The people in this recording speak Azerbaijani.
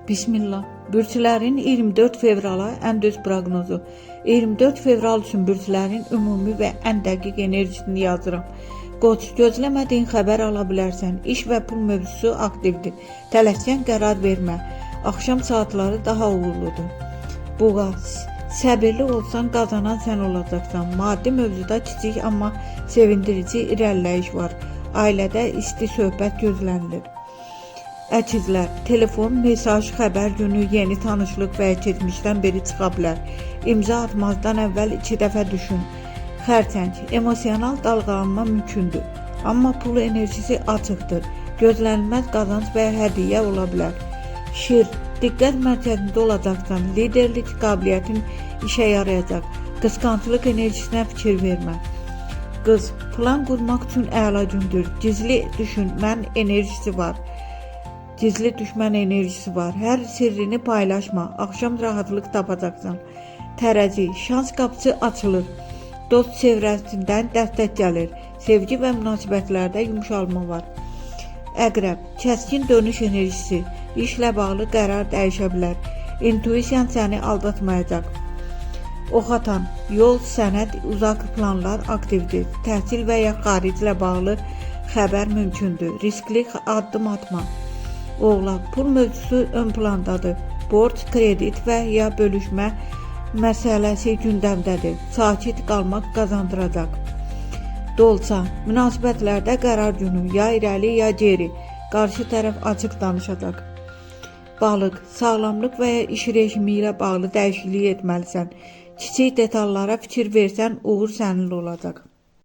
Bismillah. Bürçlərin 24 fevrala ən düz proqnozu. 24 fevral üçün bürçlərin ümumi və ən dəqiq enerjisini yazıram. Qoç, gözləmədiyin xəbər ala bilərsən. İş və pul mövzusu aktivdir. Tələskən qərar vermə. Axşam saatları daha uğurludur. Boğaz, səbirli olsan qazanan sən olacaqsan. Maddi mövzuda kiçik amma sevindirici irəliləyiş var. Ailədə isti söhbət gözlənilir. Əkizlər, telefon, mesaj, xəbər günü, yeni tanışlıq və keçmişdən beri çıxa bilər. İmza atmazdan əvvəl 2 dəfə düşün. Xərçəng, emosional dalğalanma mümkündür. Amma pul enerjisi açıqdır. Gözlənilməz qazanc və hədiyyə ola bilər. Şir, diqqət mərkəzində olacaqsan, liderlik qabiliyyətin işə yarayacaq. Qısqanclıq enerjisinə fikir vermə. Qız, plan qurmaq üçün əla gündür. Gizli düşünmən enerjisi var. Gizli düşmən enerjisi var. Hər sirrini paylaşma. Axşam rahatlıq tapacaqsan. Tərəzi, şans qapısı açılır. Dost çevrəsindən dəstək gəlir. Sevgi və münasibətlərdə yumşalma var. Əqrəb, kəskin dönüş enerjisi. İşlə bağlı qərar dəyişə bilər. İntuisiyan səni aldatmayacaq. Oxatan, yol, sənəd, uzaq planlar aktivdir. Təhsil və ya xariclə bağlı xəbər mümkündür. Riskli addım atma. Oğlaq, pul mövzusu ön plandadır. Borc, kredit və ya bölüşmə məsələsi gündəmdədir. Sakit qalmaq qazandıracaq. Dolça, münasibətlərdə qərar günü, ya irəli, ya geri. Qarşı tərəf açıq danışacaq. Balıq, sağlamlıq və ya iş rejimi ilə bağlı dəyişiklik etməlisən. Kiçik detallara fikir versən, uğur sənin olacaq.